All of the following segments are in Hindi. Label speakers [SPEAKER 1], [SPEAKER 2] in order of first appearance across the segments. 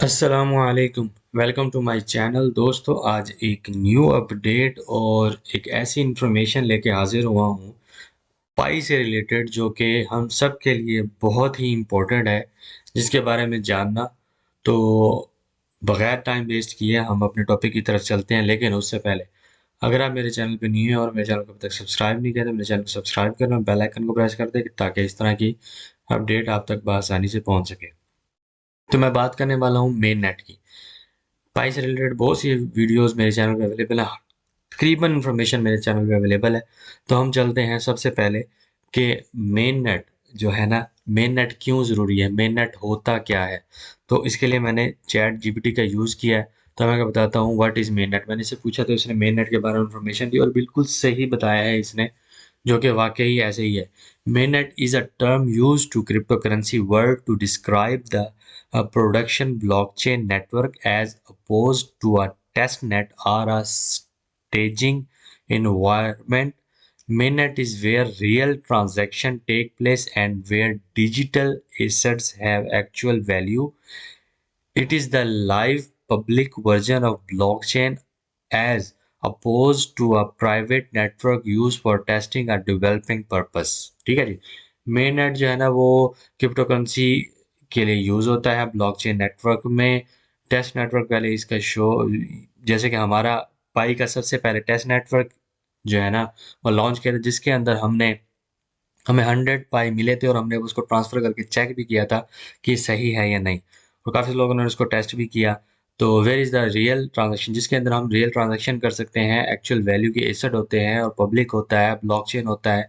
[SPEAKER 1] अस्सलामुअलैकुम। Welcome to my channel. दोस्तों, आज एक न्यू अपडेट और एक ऐसी इंफॉर्मेशन लेके हाजिर हुआ हूँ पाई से रिलेटेड, जो कि हम सब के लिए बहुत ही इम्पोर्टेंट है, जिसके बारे में जानना। तो बगैर टाइम वेस्ट किए हम अपने टॉपिक की तरफ चलते हैं, लेकिन उससे पहले अगर आप मेरे चैनल पे न्यू हैं और मेरे चैनल को अभी तक सब्सक्राइब नहीं किया तो मेरे चैनल को सब्सक्राइब करना, बेल आइकन को प्रेस कर दें ताकि इस तरह की अपडेट आप तक बआसानी से पहुंच सके। तो मैं बात करने वाला हूँ मेन नेट की। पाई से रिलेटेड बहुत सी वीडियोस मेरे चैनल पे अवेलेबल है, तकरीबन इन्फॉर्मेशन मेरे चैनल पे अवेलेबल है। तो हम चलते हैं सबसे पहले कि मेन नेट जो है ना, मेन नेट क्यों ज़रूरी है, मेन नेट होता क्या है। तो इसके लिए मैंने चैट जीपीटी का यूज़ किया है। तो मैं बताता हूँ व्हाट इज़ मेन नेट। मैंने इससे पूछा तो इसने मेन नेट के बारे में इन्फॉर्मेशन दी और बिल्कुल सही बताया है इसने, जो कि वाकई ऐसे ही है। Mainnet is a term used to cryptocurrency world to describe the production blockchain network as opposed to a test net or a staging environment. Mainnet is where real transactions take place and where digital assets have actual value. It is the live public version of blockchain as opposed to a private network used for testing or developing purpose। ठीक है जी। मेन नेट जो है ना वो क्रिप्टो करेंसी के लिए यूज होता है ब्लॉकचेन नेटवर्क में। टेस्ट नेटवर्क पहले इसका शो, जैसे कि हमारा पाई का सबसे पहले टेस्ट नेटवर्क जो है ना वो लॉन्च किया था, जिसके अंदर हमें 100 पाई मिले थे और हमने उसको ट्रांसफर करके चेक भी किया था कि सही है या नहीं। और काफ़ी लोगों ने उसको टेस्ट भी किया। तो where is the real transaction, जिसके अंदर हम रियल ट्रांजैक्शन कर सकते हैं, एक्चुअल वैल्यू के एसेट होते हैं और पब्लिक होता है, ब्लॉकचेन होता है।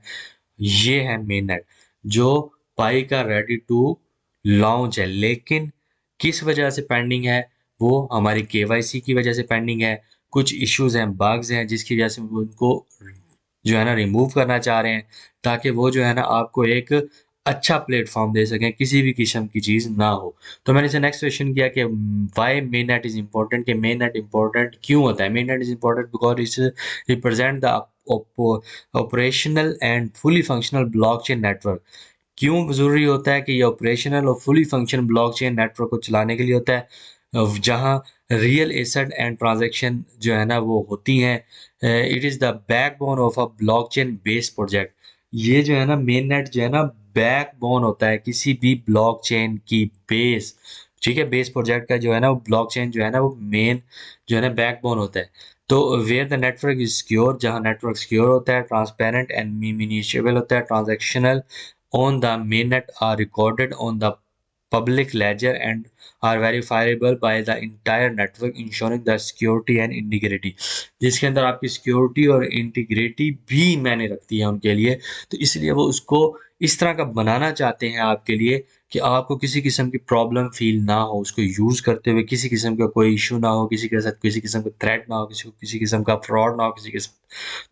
[SPEAKER 1] ये है मेन नेट, जो पाई का रेडी टू लॉन्च है। लेकिन किस वजह से पेंडिंग है, वो हमारी केवाईसी की वजह से पेंडिंग है। कुछ इश्यूज हैं, बग्स हैं, जिसकी वजह से वो उनको जो है ना रिमूव करना चाह रहे हैं, ताकि वो जो है ना आपको एक अच्छा प्लेटफॉर्म दे सकें, किसी भी किस्म की चीज़ ना हो। तो मैंने इसे नेक्स्ट क्वेश्चन किया कि why mainnet is important, कि मेन नेट इम्पोर्टेंट क्यों होता है। Mainnet is important because it's represent the operational and fully functional blockchain network. क्यों ज़रूरी होता है कि ये ऑपरेशनल और फुली फंक्शन ब्लॉकचेन नेटवर्क को चलाने के लिए होता है, जहाँ रियल एसेट एंड ट्रांजैक्शन जो है ना वो होती हैं। It is the backbone of a blockchain based project. ये जो है ना मेन नेट जो है ना बैकबोन होता है किसी भी ब्लॉकचेन की बेस। ठीक है, बेस प्रोजेक्ट का जो है ना वो ब्लॉकचेन जो है ना वो मेन जो है ना बैकबोन होता है। तो where the network is secure, जहाँ नेटवर्क सिक्योर होता है, ट्रांसपेरेंट एंड म्यूनिशिएबल होता है, transactional on the mainnet are recorded on the public ledger and are verifiable by the entire network, ensuring the security and integrity। जिसके अंदर आपकी सिक्योरिटी और इंटीग्रिटी भी मैंने रखती है उनके लिए। तो इसलिए वो उसको इस तरह का बनाना चाहते हैं आपके लिए कि आपको किसी किस्म की प्रॉब्लम फील ना हो, उसको यूज़ करते हुए किसी किस्म का कोई इशू ना हो, किसी के साथ किसी किस्म का थ्रेट ना हो, किसी को किसी किस्म का फ्रॉड ना हो, किसी किस्म।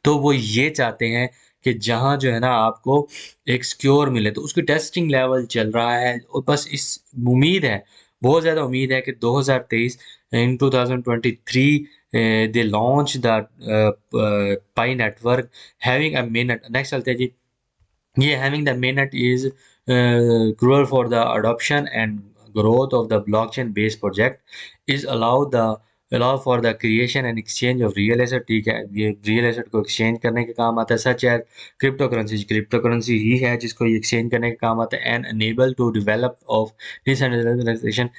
[SPEAKER 1] तो वो ये चाहते हैं कि जहाँ जो है ना आपको एक सिक्योर मिले। तो उसकी टेस्टिंग लेवल चल रहा है और बस इस उम्मीद है, बहुत ज़्यादा उम्मीद है कि 2023 इन 2023 they launch the pi network having a main. Next चलते हैं जी। ये having the mainnet is crucial for the adoption and growth of the blockchain based project is allow for the creation and exchange of real asset। ठीक है, ये रियल एसेट को एक्सचेंज करने के काम आता है। सच है क्रिप्टो करेंसी ही है जिसको ये एक्सचेंज करने के काम आता है। And enable to develop of decentralization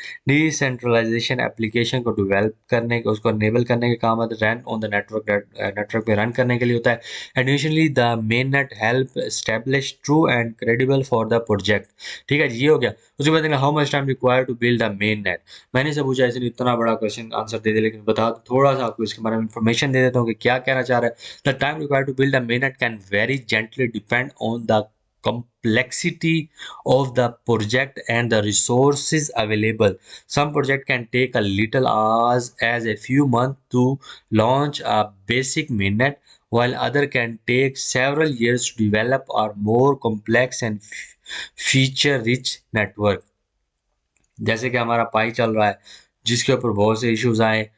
[SPEAKER 1] application को डेवलप करने का, उसको अनेबल करने के काम आता है। Run on the network, network पे रन करने के लिए होता है। Additionally, the mainnet help establish true and credible for the project। ठीक है जी, ये हो गया। उसके बाद how much time required to build the mainnet. मैंने से पूछा, इसलिए इतना बड़ा क्वेश्चन आंसर दे दिया, लेकिन बता दो थोड़ा सा आपको इसके बारे में इन्फॉर्मेशन दे देता हूँ कि क्या कहना चाह रहा है। The time required to build the mainnet can very gently depend on the complexity of the project and the resources available। Some project can take a little as a few months to launch a basic mainnet, while other can take several years to develop a more complex and feature rich network। जैसे कि हमारा पाई चल रहा है, जिसके ऊपर बहुत से इश्यूज आए,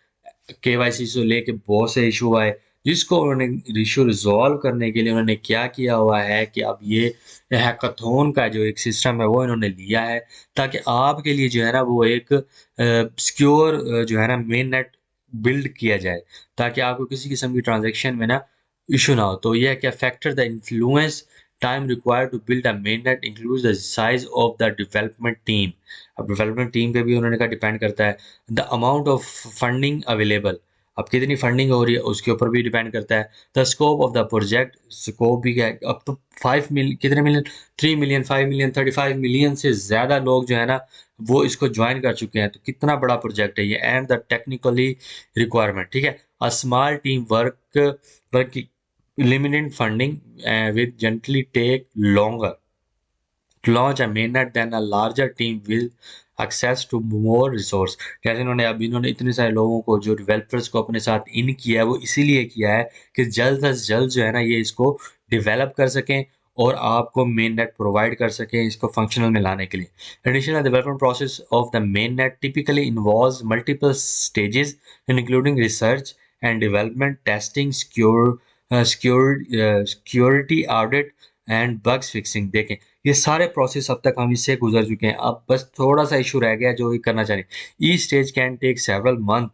[SPEAKER 1] केवाईसी से लेके बहुत से इशू आए, जिसको उन्होंने इश्यू रिज़ॉल्व करने के लिए उन्होंने क्या किया हुआ है कि अब ये हैकाथॉन का जो एक सिस्टम है वो इन्होंने लिया है, ताकि आपके लिए जो है ना वो एक सिक्योर जो है ना मेन नेट बिल्ड किया जाए, ताकि आपको किसी किस्म की ट्रांज़ैक्शन में ना इश्यू ना हो। तो ये है कि factor the influence time required to build a mainnet includes the size of the development team. अब डेवलपमेंट टीम पे भी उन्होंने कहा डिपेंड करता है। The amount of funding available, अब कितनी फंडिंग हो रही है उसके ऊपर भी डिपेंड करता है। The scope of the project, scope भी क्या है, अब तो 5 मिल कितने मिलियन, 3 मिलियन, 5 मिलियन, 35 मिलियन से ज़्यादा लोग जो है ना वो इसको ज्वाइन कर चुके हैं। तो कितना बड़ा प्रोजेक्ट है ये। एंड द टेक्निकली रिक्वायरमेंट, ठीक है, a small team work limited funding with gently take longer to launch a mainnet then a larger team will access to more resource। जैसे इन्होंने इतने सारे लोगों को, जो डेवलपर्स को अपने साथ इन किया है, वो इसीलिए किया है कि जल्द से जल्द जो है ना ये इसको डेवलप कर सकें और आपको मेन नेट प्रोवाइड कर सकें इसको फंक्शनल में लाने के लिए। Additional development process of the main net typically involves multiple stages including research and development, testing, security audit and bugs fixing. देखें, ये सारे प्रोसेस अब तक हम इससे गुजर चुके हैं, अब बस थोड़ा सा इशू रह गया जो ये करना चाहिए। Each stage can take several month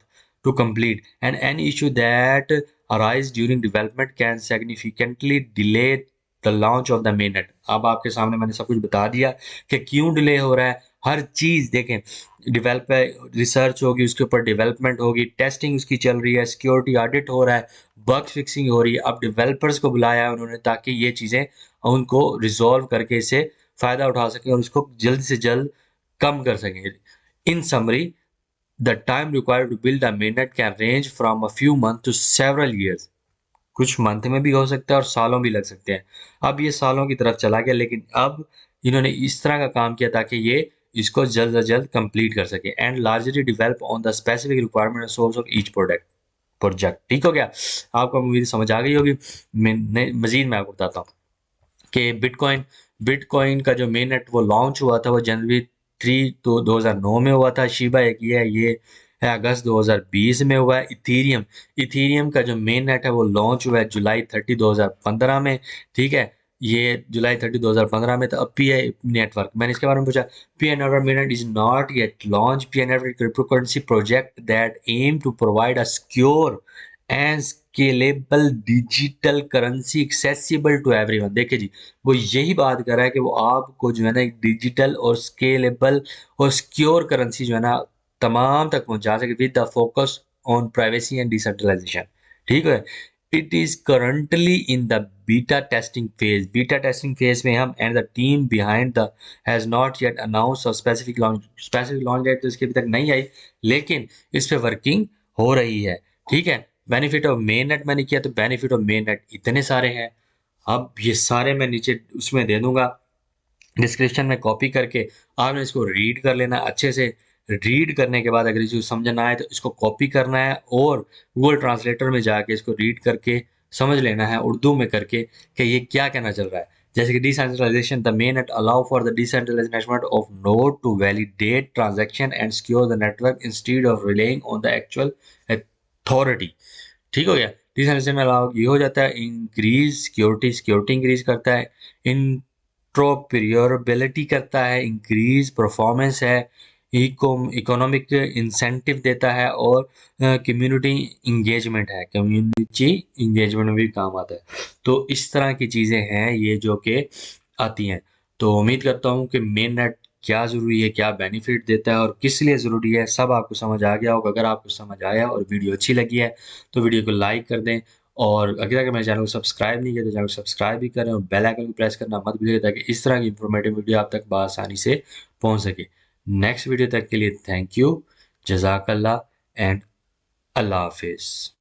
[SPEAKER 1] to complete and any issue that arise during development can significantly delay the launch of the mainnet। अब आपके सामने मैंने सब कुछ बता दिया कि क्यों डिले हो रहा है। हर चीज़ देखें, डेवलप रिसर्च होगी, उसके ऊपर डेवलपमेंट होगी, टेस्टिंग उसकी चल रही है, सिक्योरिटी ऑडिट हो रहा है, बग फिक्सिंग हो रही है। अब डेवलपर्स को बुलाया है उन्होंने ताकि ये चीज़ें उनको रिजॉल्व करके इसे फ़ायदा उठा सकें और इसको जल्द से जल्द कम कर सकें। In summary, the time required to build a mainnet can range from a few month to several years. कुछ मंथ में भी हो सकता है और सालों भी लग सकते हैं। अब ये सालों की तरफ चला गया, लेकिन अब इन्होंने इस तरह का काम किया ताकि ये इसको जल्द से जल्द कंप्लीट कर सके and largely develop on the specific requirement and source of each project. ठीक हो गया, आपको उम्मीद समझ आ गई होगी। मैं मजीद मैं आपको बताता हूँ कि बिटकॉइन का जो मेन नेट वो लॉन्च हुआ था वो जनवरी 3 तो 2009 में हुआ था। शिबा एक ये है अगस्त 2020 में हुआ है। इथीरियम इथीरियम का जो मेन नेट है वो लॉन्च हुआ है जुलाई 30 2015 में। ठीक है, ये जुलाई 30 2015 में। तो अब पी आई नेटवर्क, मैंने इसके बारे में पूछा। P I network mainnet is not yet launch. P I network cryptocurrency project that aim to provide a secure and scalable digital currency accessible to everyone. देखिए जी, वो यही बात कर रहा है कि वो आपको जो है ना एक डिजिटल और स्केलेबल और सिक्योर करेंसी जो है ना तमाम तक पहुंचा सके with the focus on privacy and decentralization. ठीक है, it is currently in the beta testing phase में हम, and the team behind the has not yet announce a specific launch date तो इसके अभी तक नहीं आई, लेकिन इस पे वर्किंग हो रही है। ठीक है, बेनिफिट ऑफ मेन नेट मैंने किया, तो बेनिफिट ऑफ मेन नेट इतने सारे हैं। अब ये सारे मैं नीचे उसमें दे दूंगा डिस्क्रिप्शन में, कॉपी करके आपने इसको रीड कर लेना अच्छे से। रीड करने के बाद अगर इसको समझना आए तो इसको कॉपी करना है और गूगल ट्रांसलेटर में जाके इसको रीड करके समझ लेना है उर्दू में करके कि ये क्या कहना चल रहा है। जैसे कि decentralization, the mainnet allow for the decentralized network of node to validate transaction and secure the network instead of relying on the actual authority. ठीक हो गया, डिसेंट्रलाइजेशन में अलाउ ये हो जाता है। इंक्रीज सिक्योरिटी इंक्रीज करता है। इंट्रोपरियबिलिटी करता है। इंक्रीज परफॉर्मेंस है। इकोनॉमिक इंसेंटिव देता है और कम्युनिटी इंगेजमेंट है। कम्युनिटी इंगेजमेंट में भी काम आता है। तो इस तरह की चीज़ें हैं ये जो कि आती हैं। तो उम्मीद करता हूँ कि मेन नेट क्या ज़रूरी है, क्या बेनिफिट देता है और किस लिए ज़रूरी है, सब आपको समझ आ गया होगा। अगर आपको समझ आया और वीडियो अच्छी लगी है तो वीडियो को लाइक कर दें, और अगर तक मेरे चैनल को सब्सक्राइब नहीं किया तो चैनल को सब्सक्राइब भी करें और बेल आइकन को प्रेस करना मत भूलिएगा ताकि इस तरह की इंफॉर्मेटिव वीडियो आप तक बआसानी से पहुंच सके। नेक्स्ट वीडियो तक के लिए थैंक यू, जज़ाकल्लाह एंड अल्लाह हाफिज़।